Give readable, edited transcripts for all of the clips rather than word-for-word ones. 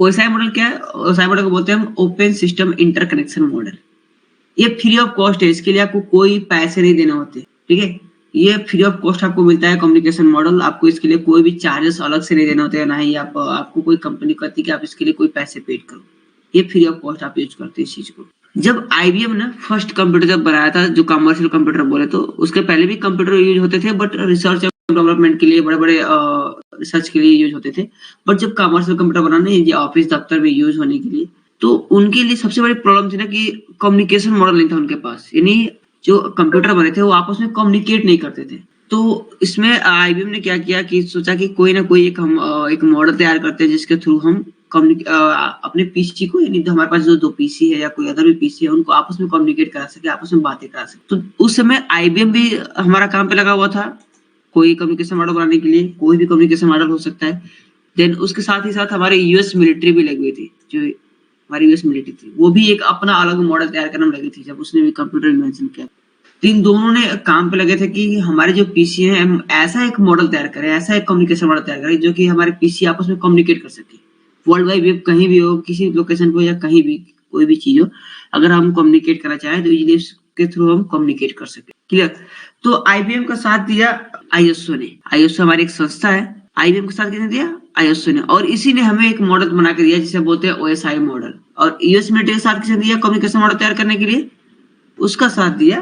OSI model क्या है? OSI model को बोलते हैं हम ओपन सिस्टम इंटरकनेक्शन मॉडल। ये फ्री ऑफ कॉस्ट है, इसके लिए आपको कोई पैसे नहीं देने होते, ठीक है? ये फ्री ऑफ कॉस्ट आपको मिलता है कम्युनिकेशन मॉडल, आपको इसके लिए कोई भी चार्जेस अलग से नहीं देने होते हैं, ना ही आपको कोई कंपनी कहती है कि आप इसके लिए कोई पैसे पेड करो। ये फ्री ऑफ कॉस्ट आप यूज करते हैं इस चीज को। जब आईबीएम ने फर्स्ट कंप्यूटर जब बनाया था, जो कमर्शियल कंप्यूटर बोले, तो उसके पहले भी कंप्यूटर यूज होते थे, बट रिसर्च और डेवलपमेंट के लिए, बड़े-बड़े रिसर्च के लिए यूज होते थे। बट जब कमर्शियल कंप्यूटर बनाने, ये ऑफिस दफ्तर में यूज होने के लिए, तो उनके लिए सबसे बड़ी प्रॉब्लम थी ना कि कम्युनिकेशन मॉडल नहीं था उनके पास। यानी जो कंप्यूटर बने थे वो आपस में कम्युनिकेट नहीं करते थे। तो इसमें आईबीएम ने क्या किया कि सोचा कि कोई ना कोई एक मॉडल तैयार करते हैं जिसके थ्रू हम अपने पीसी को, यानी हमारे पास जो 2 पीसी है या कोई अदर भी पीसी है, उनको आपस में कम्युनिकेट करा सके, आपस में बातें करा सके। तो उस समय आईबीएम भी हमारा काम पे लगा हुआ था, कोई कम्युनिकेशन मॉडल बनाने के लिए, कोई भी कम्युनिकेशन मॉडल हो सकता है। देन उसके साथ ही साथ हमारे यूएस मिलिट्री भी लगी हुई थी, जो हमारी यूएस मिलिट्री थी, वो भी एक अपना अलग मॉडल तैयार करने में लगी थी जब उसने भी कंप्यूटर इन्वेंशन किया। तो इन दोनों ने काम पे लगे थे कि हमारे जो पीसी हैं, हम ऐसा एक मॉडल तैयार करें, ऐसा एक कम्युनिकेशन मॉडल तैयार करें जो कि हमारे पीसी आपस में कम्युनिकेट कर सके। वर्ल्ड वाइड वेब कहीं भी हो, किसी लोकेशन पे हो या कहीं भी, कोई भी चीज हो, अगर हम कम्युनिकेट करना चाहें तो इजीली के थ्रू हम कम्युनिकेट कर सके। क्लियर? तो आईबीएम का साथ दिया आईएसओ ने। आईएसओ हमारी एक संस्था है, आईबीएम का साथ किसने दिया? आईएसओ ने। और इसी ने हमें एक मॉडल बना के दिया जिसे बोलते हैं ओएसआई मॉडल। और यूएस मिलिट्री के साथ किसने दिया कम्युनिकेशन मॉडल तैयार करने के लिए? उसका साथ दिया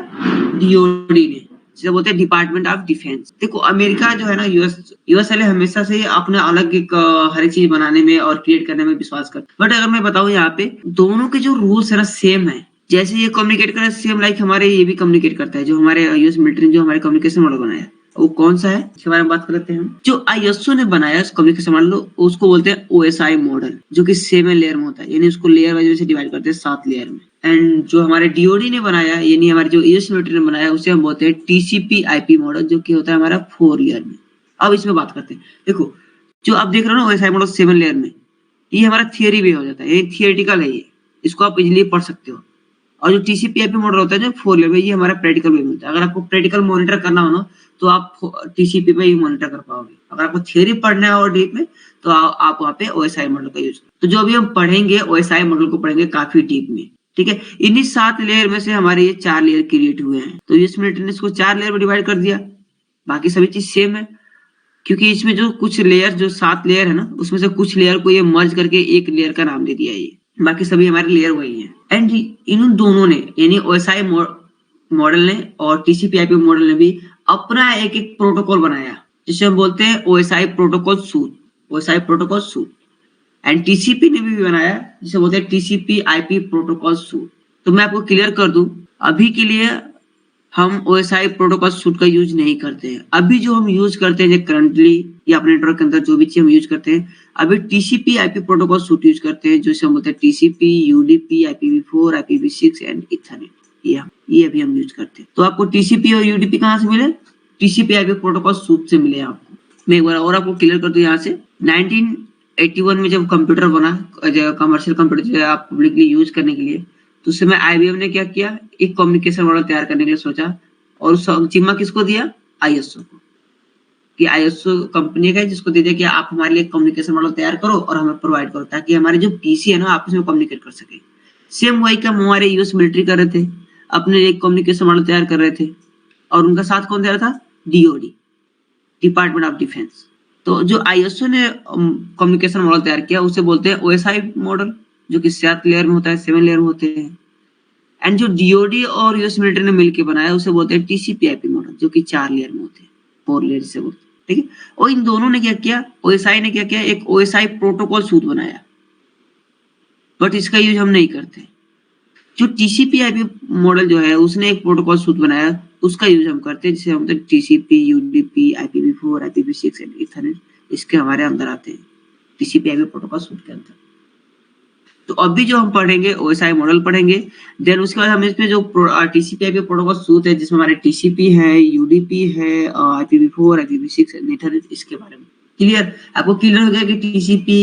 डीओडी ने, जिसे बोलते हैं डिपार्टमेंट ऑफ डिफेंस। देखो अमेरिका जो है ना, यूएस वाले हमेशा से अपने अलग एक हर एक चीज बनाने में और क्रिएट करने में विश्वास करते हैं। बट अगर मैं बताऊं यहाँ पे दोनों के जो रूल्स है ना सेम है। जैसे ये कम्युनिकेट कर रहा है सेम लाइक हमारे ये भी कम्युनिकेट करता है। जो हमारे यूएस मिलिट्री ने जो हमारे कम्युनिकेशन मॉडल बनाया है वो कौन सा है, इसके बारे में बात कर लेते हैं हम। जो आईएसओ ने बनाया कम्युनिकेशन मॉडल, उसको बोलते हैं ओएसआई मॉडल, जो कि 7 लेयर में होता है। यानी उसको लेयर वाइज से डिवाइड करते हैं 7 लेयर में। एंड जो हमारे डीओडी ने बनाया, यानी हमारे जो यूएस मिलिट्री ने बनाया, उसे हम बोलते हैं टीसीपी आईपी मॉडल, जो कि होता है हमारा 4 लेयर में। अब इसमें बात करते हैं। देखो जो आप देख रहे हो ना ओएसआई मॉडल 7 लेयर में, ये हमारा थियरी भी हो जाता है, ये थियोरेटिकल है, ये इसको आप इजीली पढ़ सकते हो। और जो टीसीपी आईपी मॉडल होता है जो 4 लेयर में, ये हमारा प्रैक्टिकल में मिलता है। अगर आपको प्रैक्टिकल मॉनिटर करना हो ना तो आप टीसीपी पे ही मॉनिटर कर पाओगे। अगर आपको थियरी पढ़ना है और डीप में तो आप वहाँ पे ओएसआई मॉडल का यूज। तो जो अभी हम पढ़ेंगे ओएसआई मॉडल को पढ़ेंगे काफी डीप में, ठीक है? इन्हीं 7 लेयर में से हमारे ये 4 लेयर क्रिएट हुए हैं। तो यूएस मिलिट्री ने इसको 4 लेयर में डिवाइड कर दिया, बाकी सभी चीज सेम है। क्योंकि इसमें जो कुछ लेयर, जो 7 लेयर है ना, उसमें से कुछ लेयर को ये मर्ज करके एक लेयर का नाम दे दिया है ये। बाकी सभी हमारे लेयर वही है। एंड इन दोनों ने, यानी ओएसआई मॉडल ने और टीसीपी आईपी मॉडल ने भी अपना एक एक प्रोटोकॉल बनाया, जिसे हम बोलते हैं OSI protocol suit. OSI protocol suit. And TCP ने भी बनाया, जिसे बोलते हैं टीसीपी आईपी प्रोटोकॉल सूट। तो मैं आपको क्लियर कर दूं, अभी के लिए हम ओएसआई प्रोटोकॉल सूट का यूज नहीं करते हैं। अभी जो हम यूज करते हैं करंटली या अपने नेटवर्क के अंदर जो भी चीज हम यूज करते हैं, अभी TCP IP protocol suit use करते हैं, जो हम बोलते हैं TCP, UDP, IPv4, IPv6 and Ethernet. ये अभी हम यूज करते हैं। तो आपको टीसीपी और यूडीपी कहाँ से मिले? टीसीपी आईपी प्रोटोकॉल सूट से मिले आपको। मैं एक बार और आपको क्लियर कर दूं यहाँ से। 1981 में जब कंप्यूटर बना, कमर्शियल कंप्यूटर आप पब्लिकली यूज करने के लिए, तो उस समय आईबीएम ने क्या किया, एक कम्युनिकेशन मॉडल तैयार करने के लिए सोचा, और उस जिम्मा किसको दिया? आईएसओ को। कि आईएसओ कंपनी का है जिसको दे दिया कि आप हमारे लिए कम्युनिकेशन मॉडल तैयार करो और हमें प्रोवाइड करो, ताकि हमारे जो पीसी है ना आपस में कम्युनिकेट कर सके। सेम वही काम हमारे यूएस मिलिट्री कर रहे थे, अपने लिए कम्युनिकेशन मॉडल तैयार कर रहे थे, और उनका साथ कौन दे रहा था? DoD, department of defence. तो जो आईएसओ ने कम्युनिकेशन मॉडल तैयार किया उसे बोलते हैं ओएसआई मॉडल, जो कि 7 लेयर में होता है, 7 लेयर में होते हैं। एंड जो डीओडी और यूएस मिलिट्री ने मिलकर बनाया उसे बोलते हैं टीसीपी आईपी मॉडल, जो कि 4 लेयर में होते हैं, 4 लेयर से बोलते हैं, ठीक है? और इन दोनों ने क्या किया, ओएसआई ने क्या किया, एक ओएसआई प्रोटोकॉल सूट बनाया, बट इसका यूज हम नहीं करते। जो टीसीपी आईपी मॉडल जो है उसने एक प्रोटोकॉल सूट बनाया, उसका यूज हम करते हैं, जिसे हम TCP, UDP, IPv4, IPv6 and Ethernet, इसके हमारे अंदर आते हैं टीसीपी आईपी प्रोटोकॉल सूट के अंदर। तो अभी जो हम पढ़ेंगे ओएसआई मॉडल पढ़ेंगे, देन उसके बाद हम इसमें जो टीसीपी आईपी प्रोटोकॉल सूट है, जिसमें हमारे टीसीपी है, यूडीपी है, IPv4, IPv6 एंड इथरनेट, इसके बारे में क्लियर। आपको क्लियर हो गया कि टीसीपी,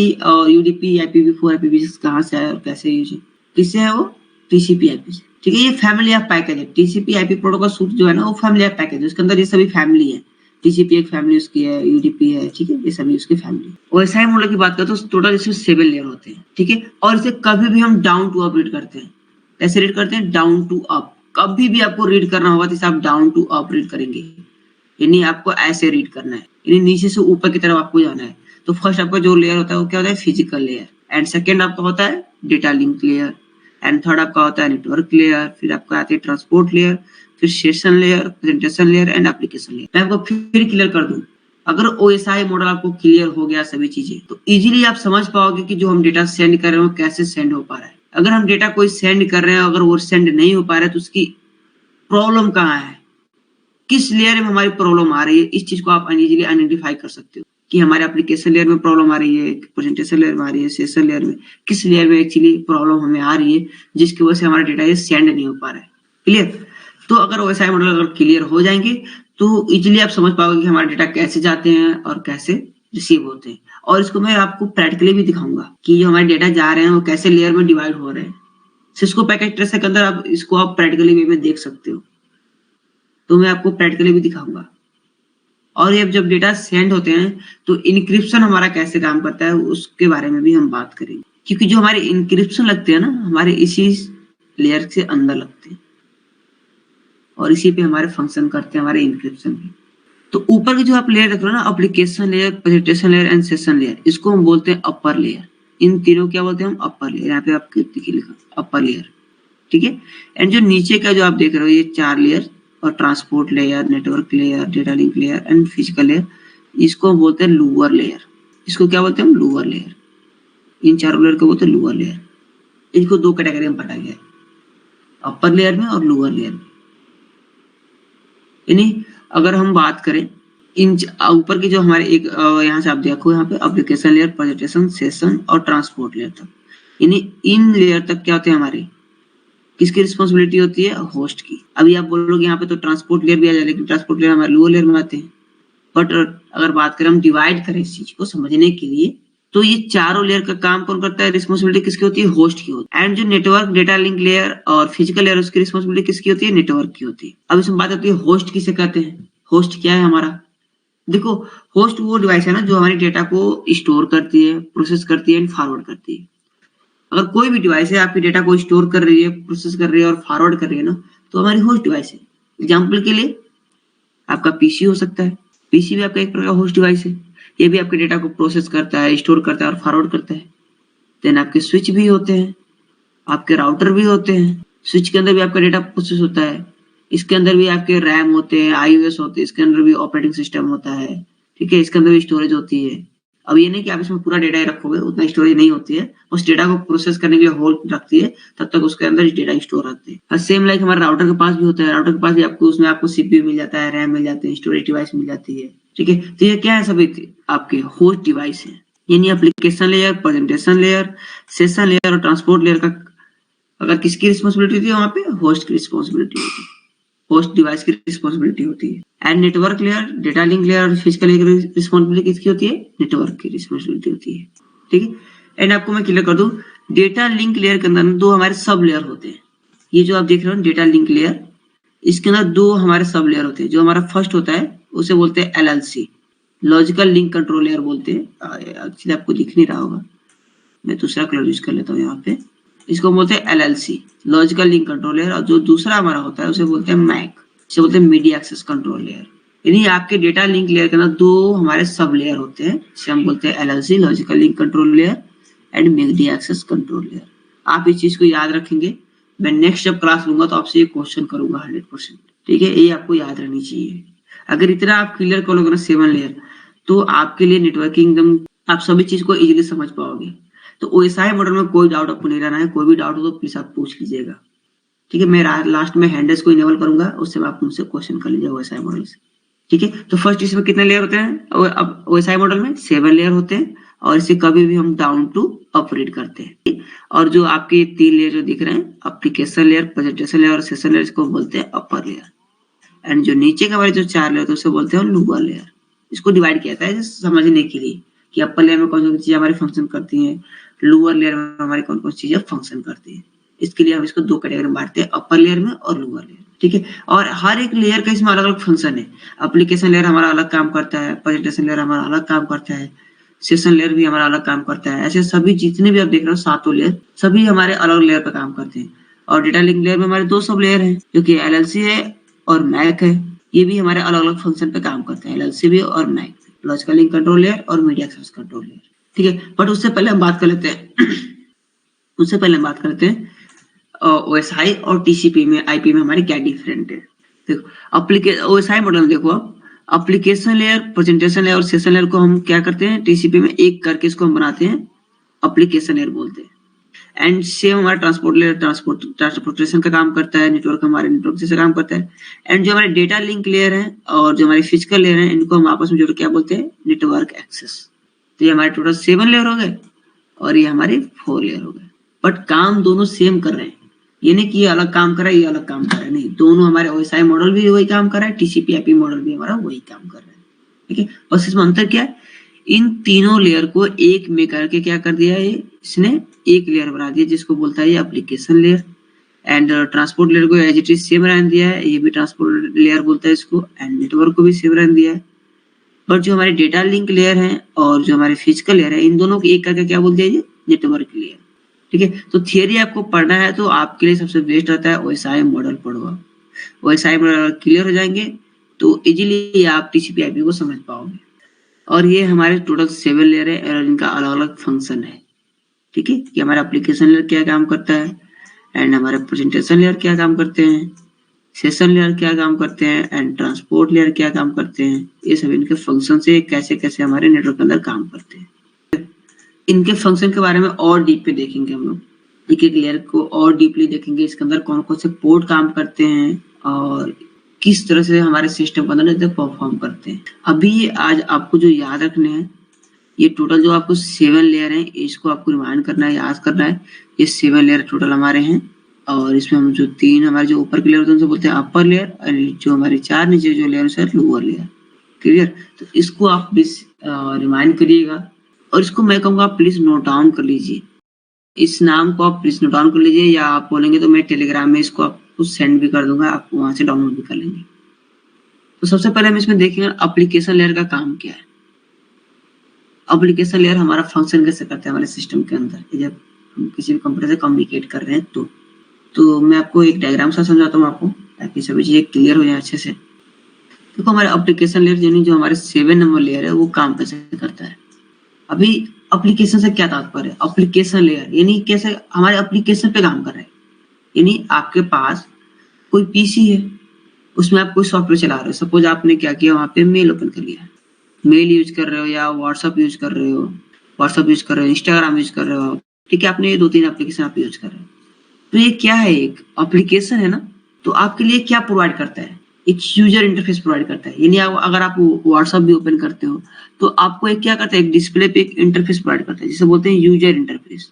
यूडीपी, IPv4, IPv6 कहाँ से आया और कैसे यूज है, किससे है वो? टीसीपी आईपी से, ठीक है? ये फैमिली ऑफ पैकेज है। टीसीपी आईपी प्रोटोकॉल सूट जो है ना वो फैमिली ऑफ पैकेज है, उसके अंदर ये सभी फैमिली है। टीसीपी एक फैमिली उसकी है, यूडीपी है, ठीक है, ये सभी उसकी फैमिली। ओएसआई मॉडल की बात करें तो टोटल इसमें 7 लेयर होते हैं, ठीक है, और इसे कभी भी हम डाउन टू अप रीड करते हैं। कैसे रीड करते हैं? Down to up. कभी भी आपको रीड करना होगा तो इसे आप डाउन टू अप रीड करेंगे, यानी आपको ऐसे रीड करना है, यानी नीचे से ऊपर की तरफ आपको जाना है। तो फर्स्ट आपका जो लेयर होता है वो क्या होता है? फिजिकल लेयर, एंड सेकेंड आपका होता है data link layer, and third आपका होता है नेटवर्क लेयर, फिर आपका आती है ट्रांसपोर्ट लेयर, फिर session layer, presentation layer and application layer. मैं आपको फिर क्लियर कर दूं, अगर ओएसआई मॉडल आपको क्लियर हो गया सभी चीजें, तो इजीली आप समझ पाओगे कि जो हम डेटा सेंड कर रहे हैं वो कैसे सेंड हो पा रहा है। अगर हम डेटा कोई सेंड कर रहे हैं, अगर वो सेंड नहीं हो पा रहा है, तो उसकी प्रॉब्लम कहाँ है, किस लेयर में हमारी प्रॉब्लम आ रही है, इस चीज को आप इजीली आइडेंटिफाई कर सकते हो कि हमारे एप्लीकेशन लेयर में प्रॉब्लम आ रही है, प्रेजेंटेशन लेयर में आ रही है, सेशन लेयर में, किस लेयर में एक्चुअली प्रॉब्लम हमें आ रही है जिसकी वजह से हमारा डेटा ये सेंड नहीं हो पा रहा है। क्लियर? तो अगर ओएसआई मॉडल अगर क्लियर हो जाएंगे तो इजीली आप समझ पाओगे कि हमारे डेटा कैसे जाते हैं और कैसे रिसीव होते हैं। और इसको मैं आपको प्रैक्टिकली भी दिखाऊंगा कि जो हमारे डेटा जा रहे हैं वो कैसे लेयर में डिवाइड हो रहे हैं। सिस्को पैकेट ट्रेस के अंदर आप इसको आप प्रैक्टिकली वे में देख सकते हो, तो मैं आपको प्रैक्टिकली भी दिखाऊंगा। और ये जब डेटा सेंड होते हैं तो इनक्रिप्शन हमारा कैसे काम करता है उसके बारे में भी हम बात करेंगे, क्योंकि जो हमारे इनक्रिप्शन लगते हैं ना, हमारे इसी लेयर से अंदर लगते हैं और इसी पे हमारे फंक्शन करते हैं हमारे इनक्रिप्शन भी। तो ऊपर की जो आप लेयर देख रहे हो ना, application layer, presentation layer and session layer, इसको हम बोलते हैं अपर लेयर। इन तीनों क्या बोलते हैं हम? Upper layer. यहाँ पे आपके देखिए लिखा अपर लेयर, ठीक है। एंड जो नीचे का जो आप देख रहे हो ये 4 लेयर, और transport layer, network layer, data link layer and physical layer, इसको हम बोलते हैं लोअर लेयर। इसको क्या बोलते हैं हम? Lower layer. इन चारों लेयर को बोलते हैं लोअर लेयर। इनको 2 कैटेगरी में बांटा गया है, अपर लेयर में और लोअर लेयर में। यानी अगर हम बात करें इन ऊपर की जो हमारे एक यहाँ से आप देखो, यहाँ पे एप्लीकेशन लेयर, प्रेजेंटेशन, सेशन और ट्रांसपोर्ट लेयर तक, यानी इन लेयर तक क्या होते हैं हमारे, किसकी रिस्पॉन्सिबिलिटी होती है? होस्ट की। अभी आप बोलोगे यहाँ पे तो ट्रांसपोर्ट लेयर भी आ जाए, लेकिन ट्रांसपोर्ट लेयर हमारे लोअर लेयर में आते हैं। बट अगर बात करें हम डिवाइड करें इस चीज को समझने के लिए, तो ये चारों लेयर का काम कौन करता है? रिस्पॉन्सिबिलिटी किसकी होती है? होस्ट की होती है। एंड जो नेटवर्क, डेटा लिंक लेयर और फिजिकल लेयर, उसकी रिस्पॉन्सिबिलिटी किसकी होती है? नेटवर्क की होती है। अब इसमें बात होती है होस्ट किसे कहते हैं। होस्ट क्या है हमारा? देखो, होस्ट वो डिवाइस है ना जो हमारे डेटा को स्टोर करती है, प्रोसेस करती है एंड फॉरवर्ड करती है। अगर कोई भी डिवाइस है आपके डेटा को स्टोर कर रही है, प्रोसेस कर रही है और फॉरवर्ड कर रही है ना, तो हमारी होस्ट डिवाइस है। एग्जाम्पल के लिए आपका पीसी हो सकता है, पीसी भी आपका एक प्रकार का होस्ट डिवाइस है। ये भी आपके डेटा को प्रोसेस करता है, स्टोर करता है और फॉरवर्ड करता है। देन आपके स्विच भी होते हैं, आपके राउटर भी होते हैं। स्विच के अंदर भी आपका डेटा प्रोसेस होता है, इसके अंदर भी आपके रैम होते हैं, आईओएस होते हैं, इसके अंदर भी ऑपरेटिंग सिस्टम होता है, ठीक है, इसके अंदर भी स्टोरेज होती है। अब ये नहीं कि आप इसमें पूरा डेटा ही रखोगे, उतना स्टोरेज नहीं होती है। उस डेटा को प्रोसेस करने के लिए होल्ड रखती है, तब तक उसके अंदर डेटा स्टोर रहते हैं। सेम लाइक हमारे राउटर के पास भी होता है। राउटर के पास भी आपको उसमें आपको सीपीयू मिल जाता है, रैम मिल जाते हैं, स्टोरेज डिवाइस मिल जाती है, ठीक है। तो ये क्या है? सभी आपके होस्ट डिवाइस है। यानी application layer, presentation layer, session layer और ट्रांसपोर्ट लेयर का अगर किसकी रिस्पॉन्सिबिलिटी होती है? वहां पे होस्ट की रिस्पॉन्सिबिलिटी होती है, होस्ट डिवाइस की रिस्पॉन्सिबिलिटी होती है। And network layer, data link layer और फिजिकल लेयर की रिस्पॉन्सिबिलिटी किसकी होती है? नेटवर्क की रिस्पॉन्सिबिलिटी होती है, ठीक है। एंड आपको मैं क्लियर कर दूं, डेटा लिंक लेयर के अंदर 2 हमारे सब लेयर होते हैं। ये जो आप देख रहे हो डेटा लिंक लेयर, इसके अंदर 2 हमारे सब लेयर होते हैं। जो हमारा फर्स्ट होता है उसे बोलते हैं LLC, logical link control layer बोलते हैं। एक्चुअली आपको दिख नहीं रहा होगा, मैं दूसरा कलर यूज कर लेता हूँ यहाँ पे। इसको बोलते हैं LLC, logical link control layer. और जो दूसरा हमारा होता है उसे बोलते हैं मैक, इसे बोलते हैं मीडिया एक्सेस कंट्रोल लेयर। यानी आपके डेटा लिंक लेयर के अंदर 2 हमारे सब लेयर होते हैं, जिसे हम बोलते हैं LLC, logical link control layer and media access control layer. आप इस चीज को याद रखेंगे। मैं नेक्स्ट जब क्लास लूंगा तो आपसे ये क्वेश्चन करूंगा 100%, ठीक है। ये आपको याद रहनी चाहिए। अगर इतना आप क्लियर कर लोगे ना 7 लेयर, तो आपके लिए नेटवर्किंग एकदम, आप सभी चीज को इजीली समझ पाओगे। तो ओएसआई मॉडल में कोई डाउट आपको नहीं रहना है। कोई भी डाउट हो तो प्लीज आप पूछ लीजिएगा, ठीक है। मैं लास्ट में हैंडल्स को इनेबल करूंगा, उससे आप मुझसे क्वेश्चन कर लीजिएगा ओएसआई मॉडल से, ठीक है। तो फर्स्ट इसमें कितने लेयर होते हैं? अब ओएसआई मॉडल में 7 लेयर होते हैं, और इसे कभी भी हम डाउन टू अप रीड करते हैं। और जो आपके 3 लेयर जो दिख रहे हैं, एप्लीकेशन लेयर, प्रेजेंटेशन लेयर और सेशन लेयर, इसको बोलते हैं अपर लेयर। एंड जो नीचे का हमारे जो 4 लेयर होते हैं उसे बोलते हैं लोअर लेयर। इसको डिवाइड किया जाता है समझने के लिए कि अपर लेयर में कौन कौन सी चीजें हमारी फंक्शन करती हैं, लोअर लेयर में हमारी कौन कौन सी चीजें फंक्शन करती है, इसके लिए हम इसको 2 कैटेगरी में बांटते हैं, अपर लेयर में और लोअर लेयर, ठीक है। और हर एक लेयर का इसमें अलग-अलग फंक्शन है। एप्लीकेशन लेयर हमारा अलग काम करता है, प्रेजेंटेशन लेयर हमारा अलग काम करता है, सेशन लेयर भी हमारा अलग काम करता है। ऐसे सभी जितने भी आप देख रहे हो 7 लेयर, सभी हमारे अलग लेयर पे काम करते हैं। और डेटा लिंक लेयर में हमारे 2 सब लेयर हैं, जो कि एलएलसी है और मैक है। ये भी हमारे अलग-अलग फंक्शन पे काम करते हैं, एलएलसी भी और मैक भी, लॉजिकल लिंक कंट्रोल लेयर और मीडिया एक्सेस कंट्रोल लेयर, ठीक है। बट उससे पहले हम बात कर लेते हैं उससे पहले हम बात करते हैं ओएसआई और टीसीपी में, आईपी में हमारे क्या डिफरेंट है। देखो ओएसआई मॉडल में देखो आप, एप्लीकेशन लेयर, प्रेजेंटेशन लेयर और सेशन लेयर को हम क्या करते हैं, टीसीपी में एक करके इसको हम बनाते हैं, एप्लीकेशन लेयर बोलते हैं। एंड सेम हमारा ट्रांसपोर्ट लेयर ट्रांसपोर्टेशन का काम करता है, नेटवर्क हमारे नेटवर्क जैसे काम करता है। एंड जो हमारे डेटा लिंक लेयर है और जो हमारी फिजिकल लेयर है, इनको हम आपस में जोड़ क्या बोलते हैं, नेटवर्क एक्सेस। तो ये हमारे टोटल 7 लेयर हो गए और ये हमारे 4 लेयर हो गए। बट काम दोनों सेम कर रहे हैं, ये नहीं कि ये अलग काम कर रहा है, ये अलग काम कर रहा है, नहीं, दोनों हमारे ओएसआई मॉडल भी वही काम कर रहा है, टीसीपी आईपी मॉडल भी हमारा वही काम कर रहा है, ठीक है। बस इसमें अंतर क्या है, इन तीनों लेयर को एक में करके क्या कर दिया है, इसने एक लेयर बना दिया जिसको बोलता है ये application layer. And transport layer को एज इट इज सेम रहने दिया है, ये भी ट्रांसपोर्ट लेयर बोलता है इसको। एंड नेटवर्क को भी सेम रहने दिया है। बट जो हमारे डेटा लिंक लेयर है और जो हमारे फिजिकल लेयर है, इन दोनों को एक करके क्या बोल दिया, ये नेटवर्क लेयर, ठीक है। तो थियरी आपको पढ़ना है तो आपके लिए सबसे बेस्ट रहता है ओएसआई मॉडल पढ़ो। ओएसआई मॉडल क्लियर हो जाएंगे तो इजीली आप टीसीपी आईपी को समझ पाओगे। और ये हमारे टोटल 7 लेयर है और इनका अलग अलग फंक्शन है, ठीक है, कि हमारा एप्लीकेशन लेयर क्या काम करता है, एंड हमारे प्रेजेंटेशन लेयर क्या काम करते हैं, सेशन लेयर क्या काम करते हैं, एंड ट्रांसपोर्ट लेयर क्या काम करते हैं। ये सब इनके फंक्शन से कैसे कैसे हमारे नेटवर्क के अंदर काम करते हैं। इनके फंक्शन के बारे में और डीप पे देखेंगे हम लोग, एक एक लेयर को और डीपली देखेंगे, इसके अंदर कौन कौन से पोर्ट काम करते हैं और किस तरह से हमारे सिस्टम के अंदर परफॉर्म करते हैं। अभी आज आपको जो याद रखने हैं, ये टोटल जो आपको 7 लेयर हैं, इसको आपको रिमाइंड करना है, याद करना है। ये 7 लेयर टोटल हमारे हैं और इसमें हम जो 3 हमारे जो ऊपर के लेयर होते हैं उनको बोलते हैं अपर लेयर, और जो हमारे 4 नीचे जो लेयर है लोअर लेयर, क्लियर। तो इसको आप प्लीज रिमाइंड करिएगा और इसको मैं कहूँगा आप प्लीज नोट डाउन कर लीजिए। इस नाम को आप प्लीज नोट डाउन कर लीजिए, या आप बोलेंगे तो मैं टेलीग्राम में इसको आपको सेंड भी कर दूंगा, आप वहां से डाउनलोड भी कर लेंगे। तो सबसे पहले हम इसमें देखेंगे एप्लीकेशन लेयर का काम क्या है। एप्लीकेशन लेयर हमारा फंक्शन कैसे करता है हमारे सिस्टम के अंदर, जब हम किसी भी कंप्यूटर से कम्युनिकेट कर रहे हैं तो मैं आपको एक डायग्राम से समझाता हूँ आपको, ताकि सभी चीजें क्लियर हो जाए अच्छे से। देखो हमारे एप्लीकेशन लेयर यानी जो हमारे 7 नंबर लेयर है वो काम कैसे करता है। अभी एप्लीकेशन से क्या तात्पर्य है, एप्लीकेशन लेयर यानी कैसे हमारे एप्लीकेशन पे काम कर रहे हैं। यानी आपके पास कोई पीसी है, उसमें आप कोई सॉफ्टवेयर चला रहे हो, सपोज आपने क्या किया, वहां पे मेल ओपन कर लिया, मेल यूज कर रहे हो या व्हाट्सएप यूज कर रहे हो, इंस्टाग्राम यूज कर रहे हो, ठीक है, आपने ये 2-3 एप्लीकेशन आप यूज कर रहे हो। तो ये क्या है, एक एप्लीकेशन है ना। तो आपके लिए क्या प्रोवाइड करता है, एक यूजर इंटरफेस प्रोवाइड करता है। यानी अगर आप व्हाट्सएप भी ओपन करते हो तो आपको एक क्या करता है, एक डिस्प्ले पे एक इंटरफेस प्रोवाइड करता है जिसे बोलते हैं यूजर इंटरफेस।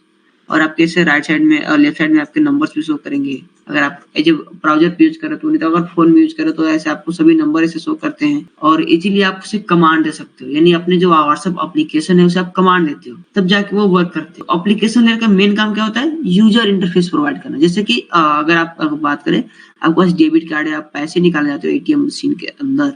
और आपके ऐसे राइट साइड में और लेफ्ट साइड में आपके नंबर्स भी शो करेंगे। अगर आप एज ए ब्राउजर पे यूज कर रहे हो, नहीं तो अगर फोन में यूज कर रहे हो तो ऐसे आपको सभी नंबर ऐसे शो करते हैं और इजीली आप उसे कमांड दे सकते हो। यानी अपने जो व्हाट्सएप एप्लीकेशन है उसे आप कमांड देते हो, तब जाके वो वर्क करते हो। एप्लीकेशन लेयर का मेन काम क्या होता है, यूजर इंटरफेस प्रोवाइड करना। जैसे कि अगर आप बात करें, आपके पास डेबिट कार्ड है, आप पैसे निकालने जाते हो एटीएम मशीन के अंदर,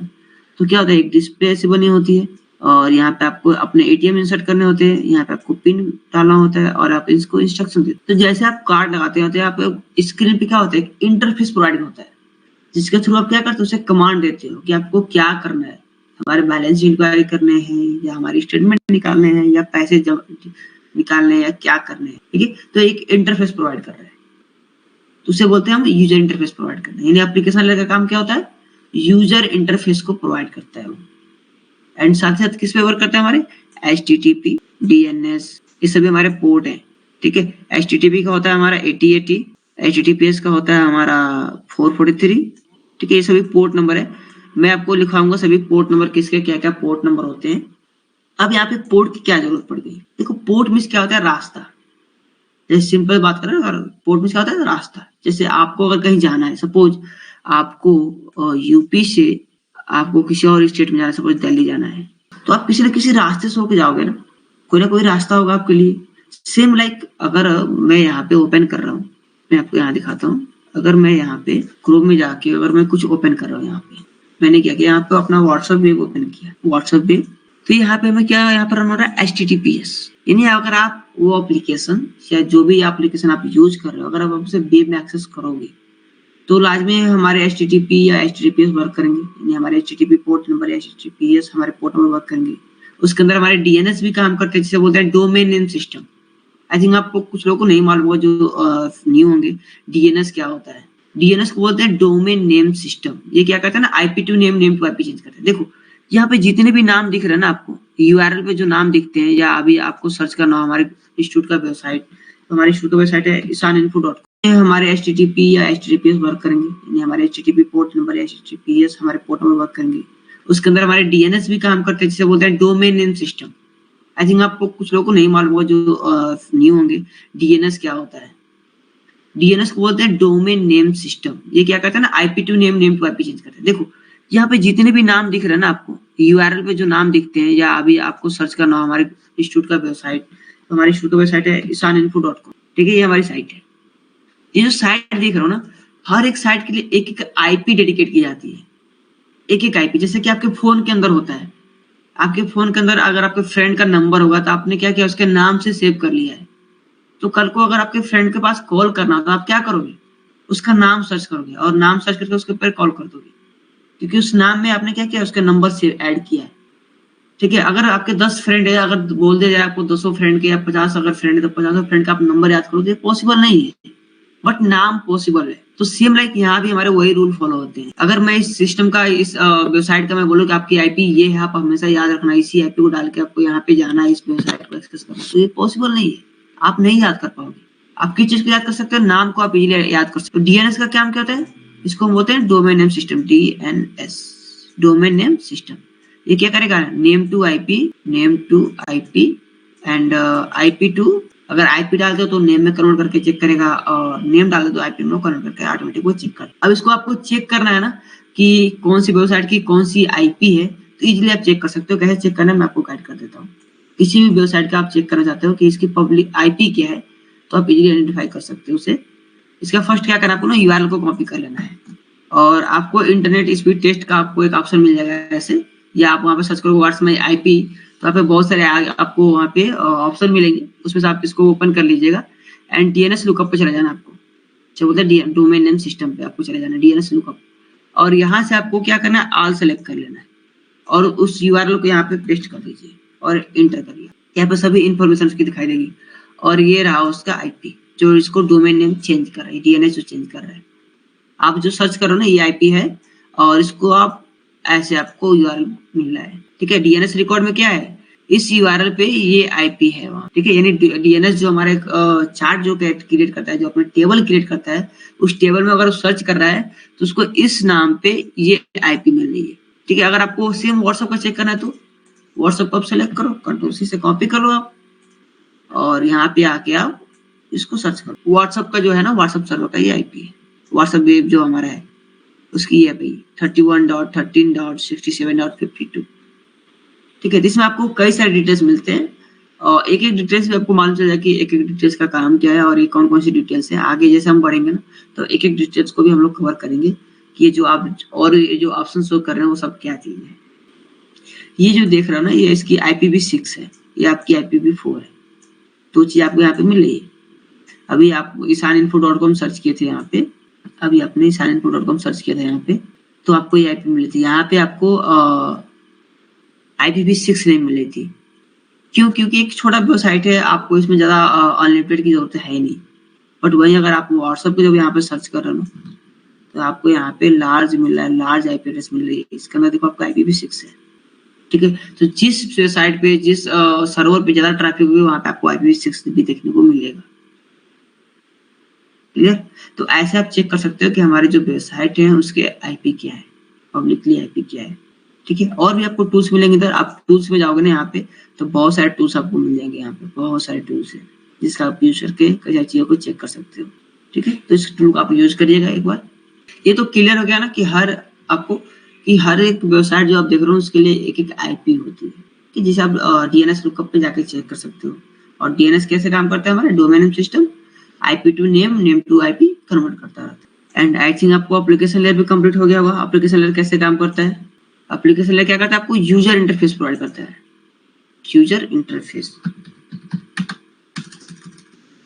तो क्या होता है, एक डिस्प्ले ऐसी बनी होती है और यहाँ पे आपको अपने एटीएम इंसर्ट करने होते हैं, यहाँ पे आपको पिन डालना होता है और आप इसको इंस्ट्रक्शन देते हैं। तो जैसे आप कार्ड लगाते हैं, आप स्क्रीन पे क्या होता है, इंटरफेस प्रोवाइड होता है जिसके थ्रू आप क्या करते हो, उसे कमांड देते हो कि आपको क्या करना है, हमारे बैलेंस इंक्वायरी करने हैं या हमारी स्टेटमेंट निकालने हैं या पैसे निकालने हैं या क्या करने हैं, ठीक है। तो एक इंटरफेस प्रोवाइड कर रहे हैं, तो उसे बोलते हैं हम यूजर इंटरफेस प्रोवाइड करना। यानी एप्लीकेशन लेयर का काम क्या होता है, यूजर इंटरफेस को प्रोवाइड करता है वो। एंड साथ ही साथ किस पे वर्क करते हैं, हमारे HTTP, DNS, ये सभी हमारे पोर्ट हैं, ठीक है। HTTP का होता है हमारा 8080, HTTPS का होता है हमारा 443, ठीक है। ये सभी पोर्ट नंबर है, मैं आपको लिखवाऊंगा सभी पोर्ट नंबर किसके क्या क्या पोर्ट नंबर होते हैं। अब यहाँ पे पोर्ट की क्या जरूरत पड़ गई, देखो पोर्ट मींस क्या होता है, रास्ता। जैसे सिंपल बात करें, अगर पोर्ट मींस क्या होता है, रास्ता। जैसे आपको अगर कहीं जाना है, सपोज आपको यूपी से आपको किसी और स्टेट में जाना है, सपोज दिल्ली जाना है, तो आप किसी न किसी रास्ते से होकर जाओगे ना, कोई ना कोई रास्ता होगा आपके लिए। सेम लाइक अगर मैं यहाँ पे ओपन कर रहा हूँ मैं आपको यहाँ दिखाता हूँ। अगर मैं यहाँ पे क्रोम में जाके अगर मैं कुछ ओपन कर रहा हूँ, यहाँ पे मैंने क्या किया, यहाँ पे अपना व्हाट्सएप वेब ओपन किया, व्हाट्सएप वेब। तो यहाँ पे मैं क्या, यहाँ पर रन हो रहा है HTTPS। यानी अगर आप वो एप्लीकेशन या जो भी एप्लीकेशन आप यूज कर रहे हो, अगर आप उसे वेब में एक्सेस करोगे तो लाजमी हमारे HTTP या HTTPS वर्क करेंगे, यानी हमारे HTTP पोर्ट नंबर या HTTPS हमारे पोर्ट नंबर वर्क करेंगे। उसके अंदर हमारे DNS भी काम करते हैं, जिसे बोलते हैं डोमेन नेम सिस्टम। आई थिंक आपको कुछ लोगों को नहीं मालूम होगा जो न्यू होंगे, DNS क्या होता है। DNS को बोलते हैं डोमेन नेम सिस्टम। ये क्या करता है ना, IP to name to IP change करता है। देखो यहाँ पे जितने भी नाम दिख रहे हैं ना आपको, URL पे जो नाम दिखते हैं, या अभी आपको सर्च करना हो हमारे इंस्टीट्यूट का वेबसाइट, तो हमारे इंस्टीट्यूट का वेबसाइट है isaninfo.com। हमारे HTTP या HTTPS वर्क करेंगे, यानी हमारे HTTP पोर्ट नंबर या HTTPS हमारे पोर्ट नंबर वर्क करेंगे। उसके अंदर हमारे DNS भी काम करते हैं, जिसे बोलते हैं डोमेन नेम सिस्टम। आई थिंक आपको कुछ लोगों को नहीं मालूम होगा जो न्यू होंगे, DNS क्या होता है। DNS को बोलते हैं डोमेन नेम सिस्टम। ये क्या करता है ना, IP to name to IP change करता है। देखो यहाँ पे जितने भी नाम दिख रहे हैं ना आपको, URL पे जो नाम दिखते हैं, या अभी आपको सर्च करना हो हमारे इंस्टीट्यूट का वेबसाइट, तो हमारे इंस्टीट्यूट का वेबसाइट है isaninfo.com। ठीक है, ये हमारी साइट है। ये जो साइट देख रहे हो ना, हर एक साइट के लिए एक एक IP डेडिकेट की जाती है, एक एक IP। जैसे कि आपके फोन के अंदर होता है, आपके फोन के अंदर अगर आपके फ्रेंड का नंबर होगा तो आपने क्या किया, उसके नाम से सेव कर लिया है। तो कल को अगर आपके फ्रेंड के पास कॉल करना हो तो आप क्या करोगे, उसका नाम सर्च करोगे और नाम सर्च करके उसके ऊपर कॉल कर दोगे, क्योंकि उस नाम में आपने क्या किया, उसके नंबर से ऐड किया है। ठीक है, अगर आपके 10 फ्रेंड है, अगर बोल दे जाए आपको 200 फ्रेंड के या 50 अगर फ्रेंड है, तो 50 फ्रेंड का आप नंबर याद करोगे, पॉसिबल नहीं है, बट नाम पॉसिबल है। तो सेम लाइक यहाँ भी हमारे वही रूल फॉलो होते हैं। अगर मैं इस सिस्टम का, इस वेबसाइट का मैं बोलूँ कि आपकी IP ये है, आप हमेशा याद रखना, इसी IP को डाल के आपको यहाँ पे जाना है, इस वेबसाइट को एक्सेस करना, तो ये पॉसिबल नहीं है, आप नहीं याद कर पाओगे। आप किस चीज को याद कर सकते हो, नाम को आप इजीली याद कर सकते हो। DNS का क्या क्या होता है, इसको हम बोलते हैं domain name system, DNS, domain name system. ये क्या करेगा, name to IP and IP to, अगर IP डालते हो तो नेम में कन्वर्ट करके चेक करेगा, और नेम डालते तो IP में कन्वर्ट करके ऑटोमेटिक वो चेक कर। अब इसको आपको चेक करना है ना कि कौन सी वेबसाइट की कौन सी IP है, तो इजीली आप चेक कर सकते हो। कैसे चेक करना है मैं आपको गाइड कर देता हूँ। किसी भी वेबसाइट का आप चेक करना चाहते हो कि इसकी पब्लिक IP क्या है, तो आप इजीली आइडेंटिफाई कर सकते हो उसे। इसका फर्स्ट क्या करना है, आपको ना URL को कॉपी कर लेना है, और आपको इंटरनेट स्पीड टेस्ट का आपको एक ऑप्शन मिल जाएगा ऐसे, या आप वहाँ पे सर्च करोगे व्हाट्स माय IP, तो वहाँ पे बहुत सारे आपको वहाँ पे ऑप्शन मिलेंगे, उसमें से आप इसको ओपन कर लीजिएगा एंड DNS लुकअप पे चले जाना आपको। अच्छा बोलते हैं डोमेन नेम सिस्टम पे आपको चले जाना, DNS लुकअप, और यहाँ से आपको क्या करना है, ऑल सेलेक्ट कर लेना है और उस URL को यहाँ पे पेस्ट कर दीजिए और इंटर करिए। यहाँ पे सभी इन्फॉर्मेशन उसकी दिखाई देगी, और ये रहा उसका IP जो इसको डोमेन नेम चेंज कर रहा है, DNS जो चेंज कर रहा है। आप जो सर्च करो ना, ये IP है, और इसको आप ऐसे आपको URL मिल रहा है। ठीक है, DNS रिकॉर्ड में क्या है, इस URL पे ये IP है वहाँ। ठीक है, यानी DNS जो हमारे चार्ट जो क्रिएट करता है, जो अपना टेबल क्रिएट करता है, उस टेबल में अगर सर्च कर रहा है तो उसको इस नाम पे ये IP मिल रही है। ठीक है, अगर आपको सेम व्हाट्सएप का चेक करना है तो व्हाट्सएप आप सेलेक्ट करो, कंट्रोल C से कॉपी कर लो आप, और यहाँ पे आके आप इसको सर्च करो। व्हाट्सएप का जो है ना, व्हाट्सएप सर्वर का ये IP है, व्हाट्सएप वेब जो हमारा है उसकी ये भाई 31.13.67.52। ठीक है, जिसमें आपको कई सारे डिटेल्स मिलते हैं, और एक एक डिटेल्स भी आपको मालूम चल जाए कि एक एक डिटेल्स का काम क्या है और ये कौन कौन सी डिटेल्स है। आगे जैसे हम बढ़ेंगे ना, तो एक एक डिटेल्स को भी हम लोग कवर करेंगे कि ये जो आप और ये जो ऑप्शन शो कर रहे हैं वो सब क्या चीज है। ये जो देख रहे हो ना, ये इसकी IPv6 है, ये आपकी IPv4 है, तो चीज आपको यहाँ पे मिल रही है। अभी आप isaninfo.com सर्च किए थे यहाँ पे, अभी आपने isaninfo.com सर्च किया था यहाँ पे, तो आपको ये IP मिली थी। यहाँ पे आपको IPv6 नहीं मिली थी, क्यों, क्योंकि एक छोटा वेबसाइट है, आपको इसमें ज्यादा अनलिमिटेड की जरूरत है नहीं। बट वही अगर आप व्हाट्सएप पे जब यहाँ पे सर्च कर रहे हो तो आपको यहाँ पे लार्ज मिल रहा है, लार्ज IP एड्रेस मिल रही है। इसके अंदर देखो आपका IPv6 है। ठीक है, तो जिस वेबसाइट पे, जिस सर्वर पे ज्यादा ट्रैफिक हुई, वहां पे आपको IPv6 भी देखने को मिलेगा। ठीक है, तो ऐसे आप चेक कर सकते हो कि हमारे जो वेबसाइट है उसके IP क्या है, पब्लिकली IP क्या है। ठीक है, और भी आपको टूल्स मिलेंगे इधर। आप टूल्स में जाओगे ना यहाँ पे, तो बहुत सारे टूल्स आपको मिल जाएंगे। यहाँ पे बहुत सारे टूल्स है जिसका आप यूज करके कई चीजों को चेक कर सकते हो। ठीक है, तो इस टूल को आप यूज करिएगा एक बार। ये तो क्लियर हो गया ना कि हर एक वेबसाइट जो आप देख रहे हो उसके लिए एक एक IP होती है, कि जिसे आप DNS लुकअप पे जाके चेक कर सकते हो। और DNS कैसे काम करता है, हमारा domain name system, IP to name, name to IP convert करता रहता है। एंड आई थिंक आपको एप्लीकेशन लेयर भी कंप्लीट हो गया होगा। एप्लीकेशन लेयर कैसे काम करता है? एप्लीकेशन लेयर क्या करता है? आपको यूजर इंटरफेस प्रोवाइड करता है। यूजर इंटरफेस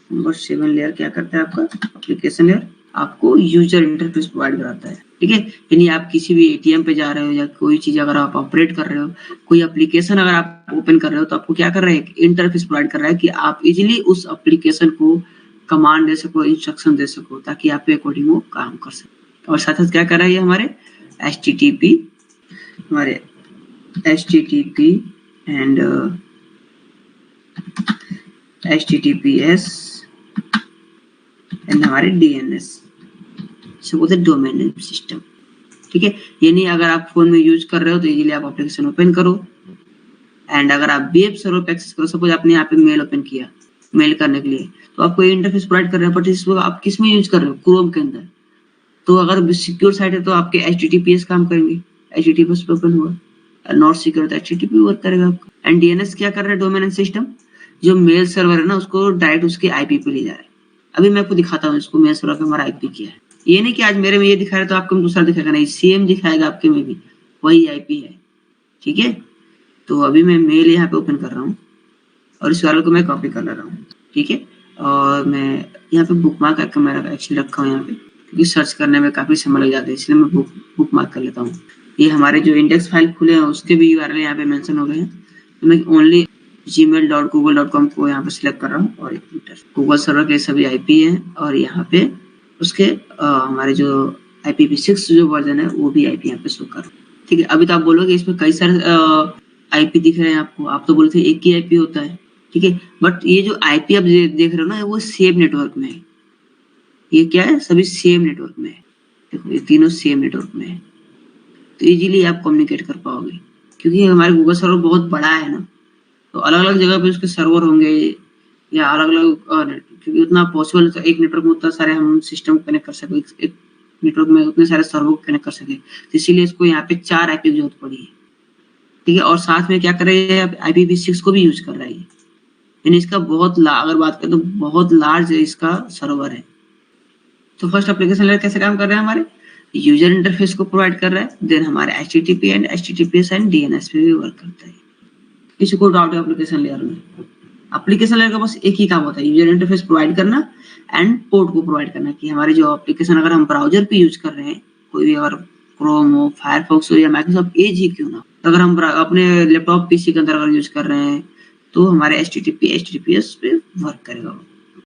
नंबर 7 लेयर क्या करता है? आपका एप्लीकेशन लेयर आपको यूजर इंटरफेस प्रोवाइड कराता है, ठीक है। यानी आप किसी भी एटीएम पे जा रहे हो या कोई चीज अगर आप ऑपरेट कर रहे हो, कोई एप्लीकेशन अगर आप ओपन कर रहे हो, तो आपको क्या कर रहा है? एक इंटरफेस प्रोवाइड कर रहा है कि आप इजीली उस एप्लीकेशन को कमांड दे सको, इंस्ट्रक्शन दे सको, ताकि आपके अकॉर्डिंग वो काम कर सके। और साथ साथ क्या कर रहा है ये हमारे HTTP एंड HTTPS एंड हमारे DNS से बोलते हैं डोमेन नेम सिस्टम, ठीक है। यानी अगर आप फोन में यूज कर रहे हो तो इजीली आप एप्लीकेशन ओपन करो। एंड अगर आप वेब सर्वर पे एक्सेस करो, सपोज आपने यहाँ पे मेल ओपन किया मेल करने के लिए, तो आपको इंटरफेस प्रोवाइड कर रहा है, बट इसको आप किस में यूज कर रहे हो? क्रोम के अंदर। तो अगर सिक्योर साइट है तो आपके HTTPS काम करेंगे, HTTPS पे ओपन हुआ। नॉट सिक्योर तो HTTP वर्क करेगा आपका। एंड DNS क्या कर रहा है? डोमेन नेम सिस्टम जो मेल सर्वर है ना, उसको डायरेक्ट उसके आईपी पे ले जा रहा है। अभी मैं आपको दिखाता हूँ इसको मेल सर्वर पे हमारा आईपी क्या है। ये नहीं कि आज मेरे में ये दिखा रहा है तो आपको दूसरा दिखाएगा, नहीं, सेम दिखाएगा आपके में भी, वही आईपी है, ठीक है। तो अभी मैं मेल यहाँ पे ओपन कर रहा हूँ और इस वाले को मैं कॉपी कर ले रहा हूँ, ठीक है। और मैं यहाँ पे बुक मार्क करके मैं एक्चुअली रखा हूँ यहाँ पे, क्योंकि सर्च करने में काफी समय लग जाता है, इसलिए मैं बुक मार्क कर लेता हूँ। ये हमारे जो इंडेक्स फाइल खुले हैं उसके भी URL यहाँ पे मेंशन हो गए हैं। तो मैं ओनली gmail.google.com को यहाँ पे सिलेक्ट कर रहा हूँ और गूगल सर्वर के सभी आईपी हैं, और यहाँ पे उसके हमारे जो IPv6 जो वर्जन है वो भी आईपी यहाँ पे शो कर रहा हूँ, ठीक है। अभी तो आप बोलोगे इसमें कई सारे आईपी दिख रहे हैं आपको, आप तो बोलते एक ही आईपी होता है, ठीक है। बट ये जो आईपी आप देख रहे हो ना, वो सेम नेटवर्क में है। ये क्या है? सभी सेम नेटवर्क में है। देखो ये तीनों सेम नेटवर्क में है, तो इजीली आप कम्युनिकेट कर पाओगे, क्योंकि हमारे गूगल सर्वर बहुत बड़ा है ना, तो अलग अलग जगह पे उसके सर्वर होंगे या अलग अलग, क्योंकि उतना पॉसिबल तो एक नेटवर्क में उतना सारे हम सिस्टम को कनेक्ट कर सके, एक नेटवर्क में उतने सारे सर्वर को कनेक्ट कर सके, तो इसीलिए इसको यहाँ पे 4 आईपी की जरूरत पड़ी है, ठीक है। और साथ में क्या कर रही है? IPv6 को भी यूज कर रहा है, यानी इसका बहुत अगर बात करें तो बहुत लार्ज इसका सर्वर है। तो फर्स्ट एप्लीकेशन लेयर कैसे काम कर रहे हैं? हमारे यूजर इंटरफेस को प्रोवाइड कर रहा है, देन हमारे HTTP and HTTPS and DNS पे भी वर्क करता है। किसी को डाउट है एप्लीकेशन लेयर में? एप्लीकेशन लेयर का बस एक ही काम होता है, यूजर इंटरफेस प्रोवाइड करना एंड पोर्ट को प्रोवाइड करना, कि हमारी जो एप्लीकेशन अगर हम ब्राउजर पे यूज कर रहे हैं, कोई भी अगर क्रोम हो, फायरफॉक्स हो या माइक्रोसॉफ्ट एज ही क्यों ना, तो अगर हम अपने लैपटॉप PC के अंदर अगर यूज कर रहे हैं तो हमारे HTTP HTTPS पे वर्क करेगा।